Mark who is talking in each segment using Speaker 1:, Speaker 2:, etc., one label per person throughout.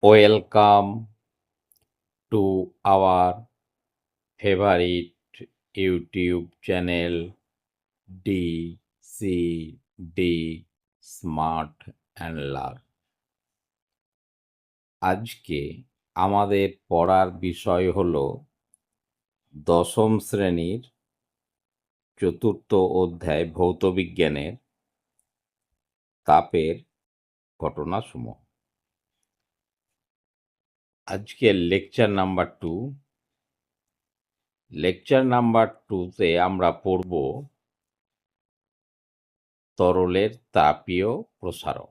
Speaker 1: Welcome to our favorite YouTube channel DCD Smart and Learn। আজকে আমাদের পড়ার বিষয় হলো দশম শ্রেণীর চতুর্থ অধ্যায় ভৌতবিজ্ঞানের তাপের ঘটনাসমূহ। আজকের লেকচার নাম্বার 2। লেকচার নাম্বার 2তে আমরা পড়ব তরলের তাপীয় প্রসারণ,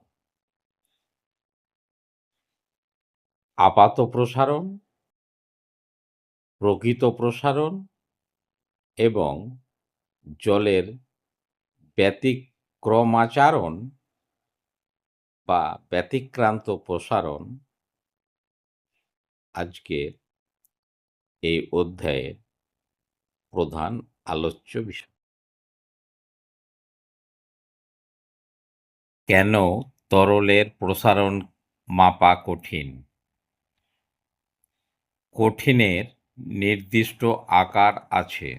Speaker 1: আপাত প্রসারণ, প্রকৃত প্রসারণ এবং জলের ব্যতিক্রমাচারণ বা ব্যতিক্রান্ত প্রসারণ আজকের এই অধ্যায়ের প্রধান আলোচ্য বিষয়। কেন তরলের প্রসারণ মাপা কঠিন? কঠিনের নির্দিষ্ট আকার আছে।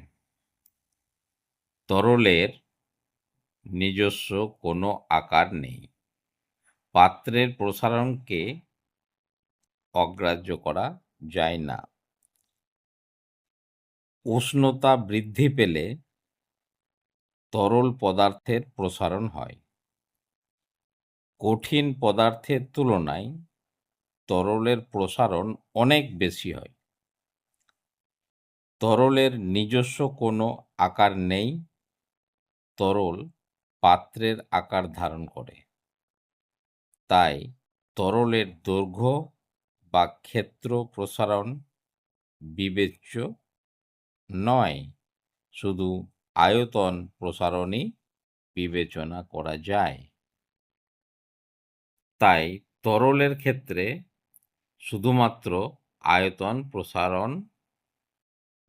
Speaker 1: তরলের নিজস্ব কোনো আকার নেই। পাত্রের প্রসারণকে অগ্রাহ্য করা যায় না। উষ্ণতা বৃদ্ধি পেলে তরল পদার্থের প্রসারণ হয়। কঠিন পদার্থের তুলনায় তরলের প্রসারণ অনেক বেশি হয়। তরলের নিজস্ব কোনো আকার নেই। তরল পাত্রের আকার ধারণ করে। তাই তরলের দৈর্ঘ্য বা ক্ষেত্র প্রসারণ বিবেচ্য নয়, শুধু আয়তন প্রসারণই বিবেচনা করা যায়। তাই তরলের ক্ষেত্রে শুধুমাত্র আয়তন প্রসারণ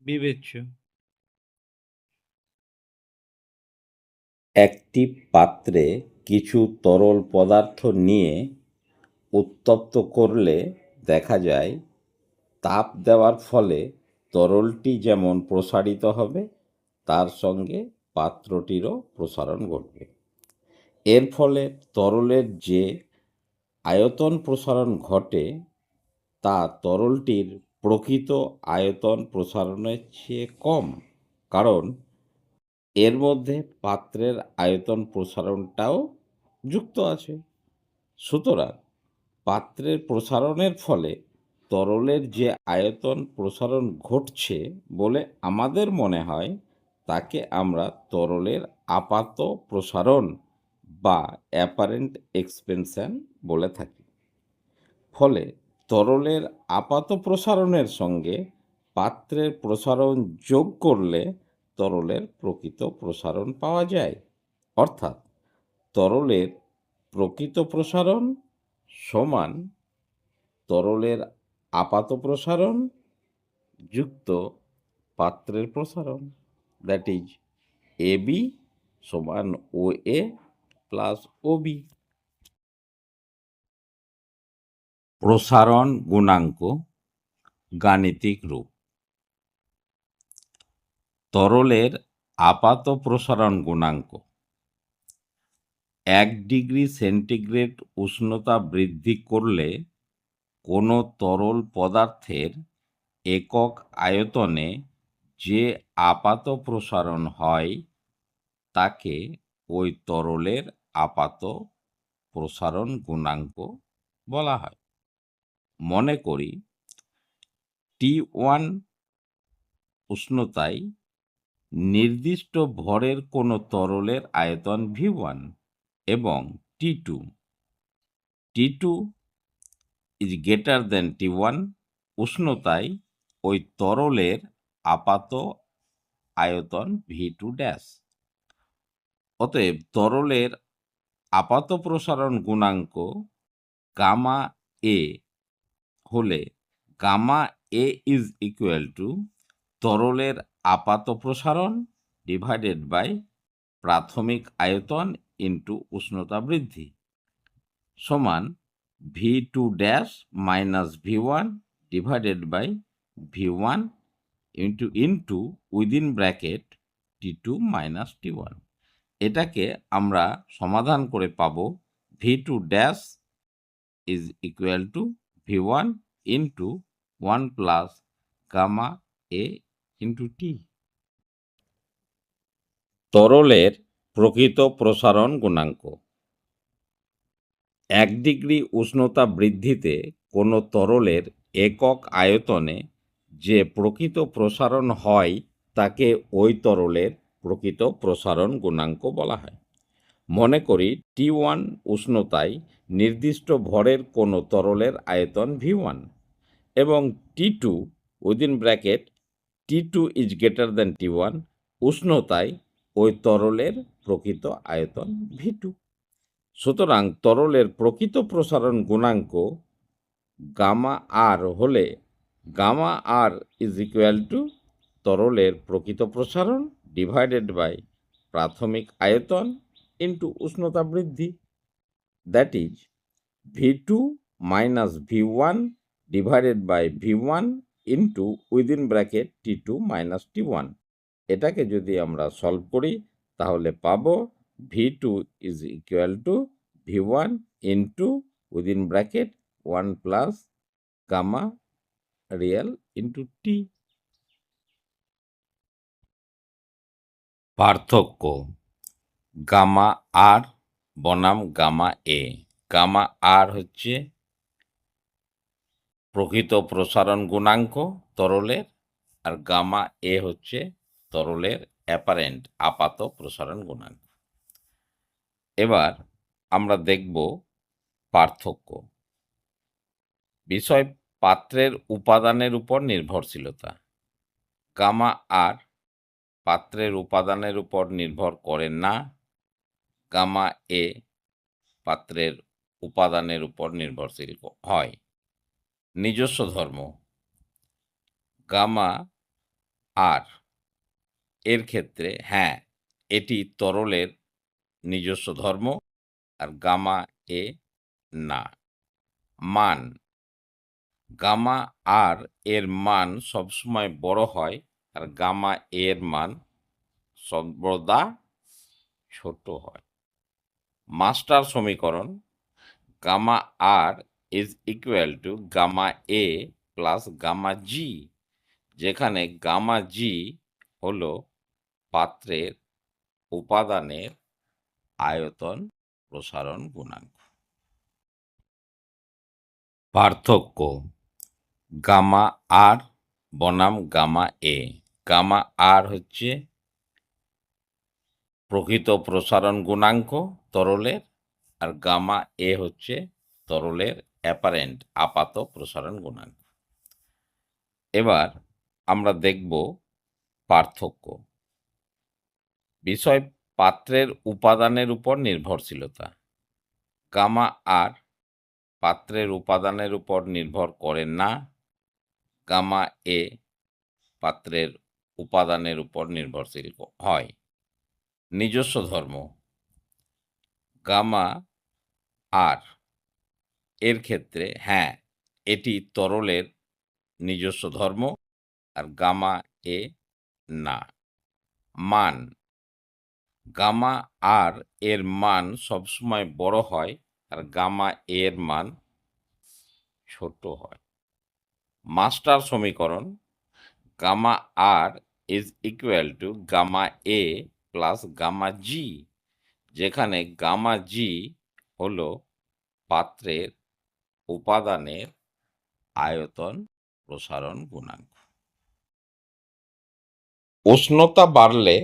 Speaker 1: বিবেচ্য। একটি পাত্রে কিছু তরল পদার্থ নিয়ে উত্তপ্ত করলে দেখা যায় তাপ দেওয়ার ফলে তরলটি যেমন প্রসারিত হবে, তার সঙ্গে পাত্রটিরও প্রসারণ ঘটবে। এর ফলে তরলের যে আয়তন প্রসারণ ঘটে তা তরলটির প্রকৃত আয়তন প্রসারণের চেয়ে কম, কারণ এর মধ্যে পাত্রের আয়তন প্রসারণটাও যুক্ত আছে। সুতরাং পাত্রের প্রসারণের ফলে তরলের যে আয়তন প্রসারণ ঘটছে বলে আমাদের মনে হয়, তাকে আমরা তরলের আপাত প্রসারণ বা অ্যাপারেন্ট এক্সপেনশন বলে থাকি। ফলে তরলের আপাত প্রসারণের সঙ্গে পাত্রের প্রসারণ যোগ করলে তরলের প্রকৃত প্রসারণ পাওয়া যায়। অর্থাৎ তরলের প্রকৃত প্রসারণ সমান তরলের আপাত প্রসারণ যুক্ত পাত্রের প্রসারণ, দ্যাট ইজ এবি সমান ও এ প্লাস ওবি। প্রসারণ গুণাঙ্ক গাণিতিক রূপ। তরলের আপাত প্রসারণ গুণাঙ্ক 1 ডিগ্রি সেন্টিগ্রেড উষ্ণতা বৃদ্ধি করলে কোনো তরল পদার্থের একক আয়তনে যে আপাত প্রসারণ হয় তাকে ওই তরলের আপাত প্রসারণ গুণাঙ্ক বলা হয়। মনে করি T1 উষ্ণতায় নির্দিষ্ট ভরের কোনো তরলের আয়তন V1 এবং T2 is greater than T1 উষ্ণতায় ওই তরলের আপাত আয়তন V2 ড্যাশ। অতএব তরলের আপাত প্রসারণ গুণাঙ্ক গামা এ হলে gamma a is equal to তরলের আপাত প্রসারণ ডিভাইডেড বাই প্রাথমিক আয়তন ইন্টু উষ্ণতা বৃদ্ধি সমান V2 dash minus V1 divided by V1 into within bracket T2 minus T1। এটাকে আমরা সমাধান করে পাবো V2 dash is equal to V1 into 1 plus gamma A into T। তরলের প্রকৃত প্রসারণ গুণাঙ্ক। 1 ডিগ্রি উষ্ণতা বৃদ্ধিতে কোনো তরলের একক আয়তনে যে প্রকৃত প্রসারণ হয় তাকে ওই তরলের প্রকৃত প্রসারণ গুণাঙ্ক বলা হয়। মনে করি T1 উষ্ণতায় নির্দিষ্ট ভরের কোনো তরলের আয়তন V1 এবং T2 within bracket T2 is greater than T1 উষ্ণতায় ওই তরলের প্রকৃত আয়তন V2। সুতরাং তরলের প্রকৃত প্রসারণ গুণাঙ্ক গামা আর হলে gamma r is equal to তরলের প্রকৃত প্রসারণ ডিভাইডেড বাই প্রাথমিক আয়তন ইন্টু উষ্ণতা বৃদ্ধি, that is V2 minus V1 divided by V1 into within bracket T2 minus T1। এটাকে যদি আমরা সলভ করি তাহলে পাবো V2 is equal to V1 into within bracket 1 plus gamma real into T. পার্থক্য গামা আর বনাম গামা এ। গামা আর হচ্ছে প্রকৃত প্রসারণ গুণাঙ্ক তরলের, আর গামা এ হচ্ছে তরলের অ্যাপারেন্ট আপাত প্রসারণ গুণাঙ্ক। এবার আমরা দেখব পার্থক্য। বিষয় পাত্রের উপাদানের উপর নির্ভরশীলতা। গামা আর পাত্রের উপাদানের উপর নির্ভর করে না, গামা এ পাত্রের উপাদানের উপর নির্ভরশীল হয়। নিজস্ব ধর্ম। গামা আর এর ক্ষেত্রে হ্যাঁ এটি তরলের নিজস্ব ধর্ম, আর গামা এ না। মান গামা আর এর মান সবসময় বড় হয়, আর গামা এর মান সর্বদা ছোট হয়। মাস্টার সমীকরণ gamma r is equal to gamma a plus gamma g, যেখানে গামা জি হলো পাত্রের উপাদানের আয়তন প্রসারণ গুণাঙ্ক। পার্থক্য গামা আর বনাম গামা এ। গামা আর হচ্ছে প্রকৃত প্রসারণ গুণাঙ্ক তরলের, আর গামা এ হচ্ছে তরলের অ্যাপারেন্ট আপাত প্রসারণ গুণাঙ্ক। এবার আমরা দেখব পার্থক্য। বিষয় পাত্রের উপাদানের উপর নির্ভরশীলতা। গামা আর পাত্রের উপাদানের উপর নির্ভর করে না, গামা এ পাত্রের উপাদানের উপর নির্ভরশীল হয়। নিজস্ব ধর্ম গামা আর এর ক্ষেত্রে হ্যাঁ এটি তরলের নিজস্ব ধর্ম, আর গামা এ না। মান গামা আর এর মান সবসময় বড় হয়, আর গামা এর মান ছোট হয়। মাস্টার সমীকরণ gamma r is equal to gamma a plus gamma g, যেখানে গামা জি হলো পাত্রের উপাদানের আয়তন প্রসারণ গুণাঙ্ক। উষ্ণতা বাড়লে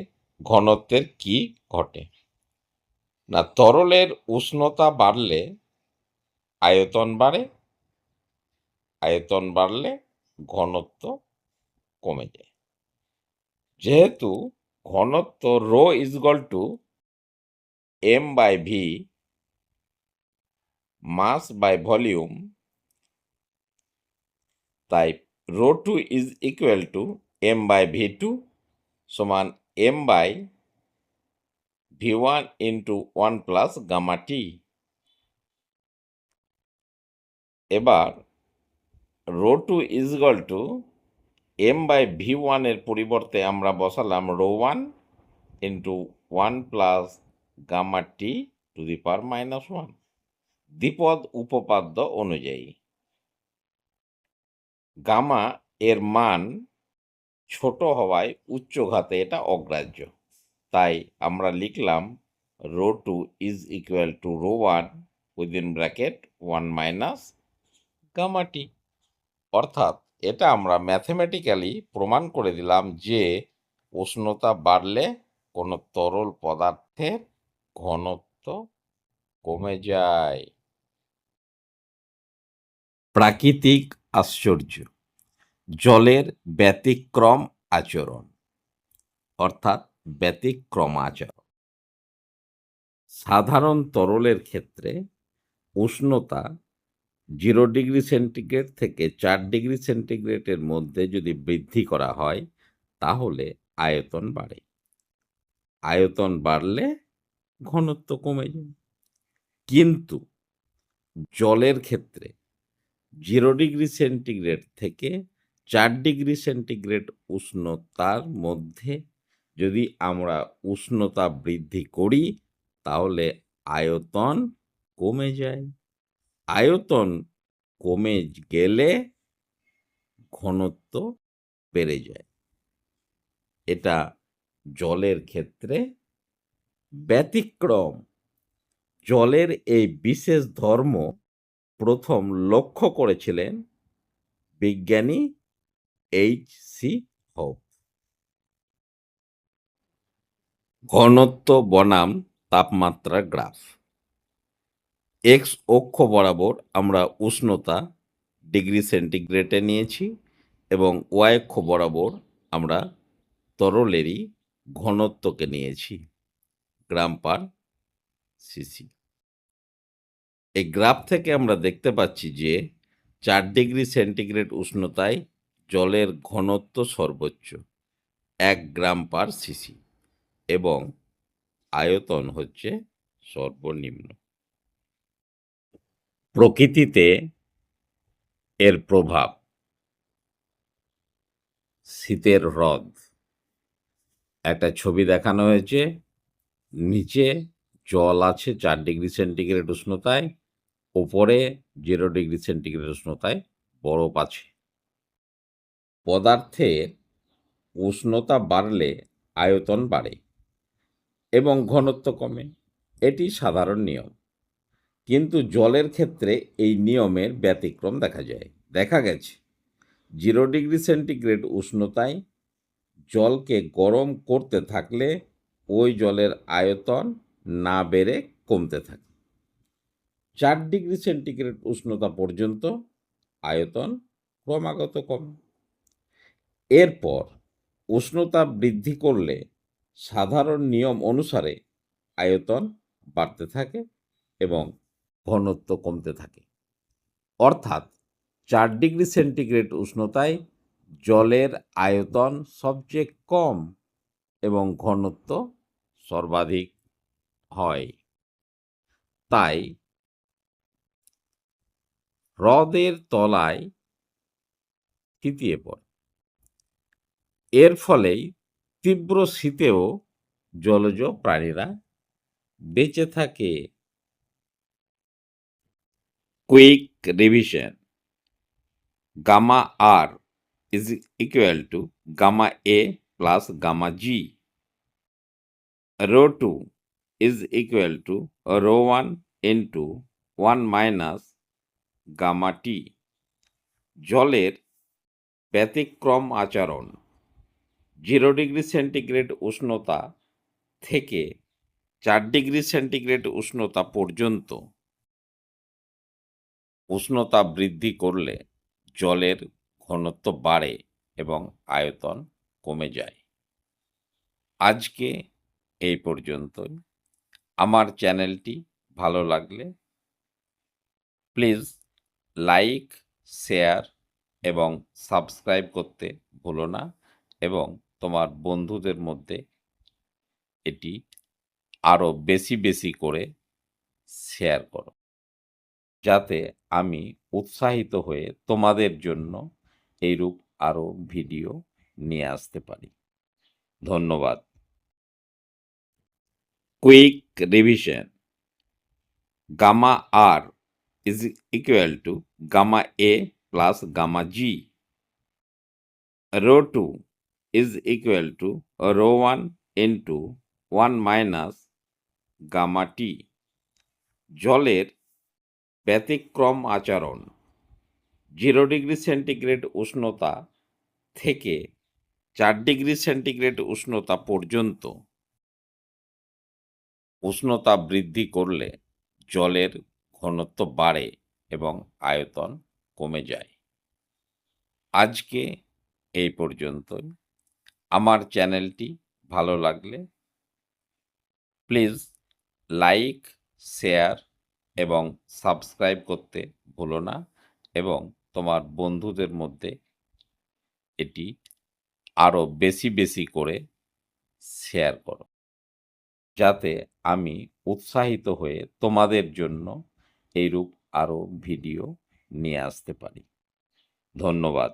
Speaker 1: ঘনত্বের কি ঘটে? না, তরলের উষ্ণতা বাড়লে আয়তন বাড়ে, আয়তন বাড়লে ঘনত্ব কমে যায়। যেহেতু ঘনত্ব rho is equal to M by V mass by volume, তাই rho two is equal to M by V two সমান M by V1 into 1 plus gamma T. এবার rho two is equal to M by V ওয়ানের পরিবর্তে আমরা বসালাম rho one into one plus gamma T to the power minus one দ্বিপদ উপপাদ্য অনুযায়ী। Gamma এর মান ছোট হওয়ায় উচ্চঘাতে এটা অগ্রাহ্য, তাই আমরা লিখলাম rho two is equal to rho one within bracket one minus gamma t. অর্থাৎ এটা আমরা ম্যাথমেটিক্যালি প্রমাণ করে দিলাম যে উষ্ণতা বাড়লে কোনো তরল পদার্থের ঘনত্ব কমে যায়। প্রাকৃতিক আশ্চর্য, জলের ব্যতিক্রম আচরণ অর্থাৎ ব্যতিক্রম আচরণ। সাধারণ তরলের ক্ষেত্রে উষ্ণতা 0 ডিগ্রি সেন্টিগ্রেড থেকে 4 ডিগ্রি সেন্টিগ্রেডের মধ্যে যদি বৃদ্ধি করা হয় তাহলে আয়তন বাড়ে। আয়তন বাড়লে ঘনত্ব কমে যায়। কিন্তু জলের ক্ষেত্রে 0 ডিগ্রি সেন্টিগ্রেড থেকে 4 ডিগ্রি সেন্টিগ্রেড উষ্ণতার মধ্যে যদি আমরা উষ্ণতা বৃদ্ধি করি তাহলে আয়তন কমে যায়। আয়তন কমে গেলে ঘনত্ব বেড়ে যায়। এটা জলের ক্ষেত্রে ব্যতিক্রম। জলের এই বিশেষ ধর্ম প্রথম লক্ষ্য করেছিলেন বিজ্ঞানী H.C. হোপ। ঘনত্ব বনাম তাপমাত্রার গ্রাফ। এক্স অক্ষ বরাবর আমরা উষ্ণতা ডিগ্রি সেন্টিগ্রেডে নিয়েছি এবং ওয়াই অক্ষ বরাবর আমরা তরলেরই ঘনত্বকে নিয়েছি গ্রাম পার সিসি। এই গ্রাফ থেকে আমরা দেখতে পাচ্ছি যে 4 ডিগ্রি সেন্টিগ্রেড উষ্ণতায় জলের ঘনত্ব সর্বোচ্চ 1 গ্রাম পার সিসি এবং আয়তন হচ্ছে সর্বনিম্ন। প্রকৃতিতে এর প্রভাব। শীতের হ্রদ, একটা ছবি দেখানো হয়েছে, নিচে জল আছে 4 ডিগ্রি সেন্টিগ্রেড উষ্ণতায়, ওপরে 0 ডিগ্রি সেন্টিগ্রেড উষ্ণতায় বরফ আছে। পদার্থের উষ্ণতা বাড়লে আয়তন বাড়ে এবং ঘনত্ব কমে, এটি সাধারণ নিয়ম। কিন্তু জলের ক্ষেত্রে এই নিয়মের ব্যতিক্রম দেখা গেছে 0 ডিগ্রি সেন্টিগ্রেড উষ্ণতায় জলকে গরম করতে থাকলে ওই জলের আয়তন না বেড়ে কমতে থাকে। 4 ডিগ্রি সেন্টিগ্রেড উষ্ণতা পর্যন্ত আয়তন ক্রমাগত কমে। এরপর উষ্ণতা বৃদ্ধি করলে সাধারণ নিয়ম অনুসারে আয়তন বাড়তে থাকে এবং ঘনত্ব কমতে থাকে। অর্থাৎ 4 ডিগ্রি সেন্টিগ্রেড উষ্ণতায় জলের আয়তন সবচেয়ে কম এবং ঘনত্ব সর্বাধিক হয়। তাই হ্রদের তলায় থিতিয়ে পড়ে। এর ফলেই তীব্র শীতেও জলজ প্রাণীরা বেঁচে থাকে। Quick revision. Gamma r is equal to gamma A plus gamma G. Rho 2 is equal to rho 1 into 1 minus gamma T. জলের ব্যতিক্রম আচরণ। 0 ডিগ্রি সেন্টিগ্রেড উষ্ণতা থেকে 4 ডিগ্রি সেন্টিগ্রেড উষ্ণতা পর্যন্ত উষ্ণতা বৃদ্ধি করলে জলের ঘনত্ব বাড়ে এবং আয়তন কমে যায়। আজকে এই পর্যন্তই। আমার চ্যানেলটি ভালো লাগলে প্লিজ লাইক, শেয়ার এবং সাবস্ক্রাইব করতে ভুলো না এবং তোমার বন্ধুদের মধ্যে এটি আরও বেশি বেশি করে শেয়ার করো। যাতে আমি উৎসাহিত হয়ে তোমাদের জন্য এইরূপ আরও ভিডিও নিয়ে আসতে পারি। ধন্যবাদ। Quick revision. Gamma r is equal to gamma A plus gamma G. Rho 2 is equal to rho 1 into 1 minus gamma T. জলের ব্যতিক্রম আচরণ 0°C উষ্ণতা থেকে 4°C উষ্ণতা পর্যন্ত উষ্ণতা বৃদ্ধি করলে জলের ঘনত্ব বাড়ে এবং আয়তন কমে যায়। আজকে এই পর্যন্তই। আমার চ্যানেলটি ভালো লাগলে প্লিজ লাইক, শেয়ার এবং সাবস্ক্রাইব করতে ভুলো না এবং তোমার বন্ধুদের মধ্যে এটি আরও বেশি বেশি করে শেয়ার করো, যাতে আমি উৎসাহিত হয়ে তোমাদের জন্য এইরূপ আরও ভিডিও নিয়ে আসতে পারি। ধন্যবাদ।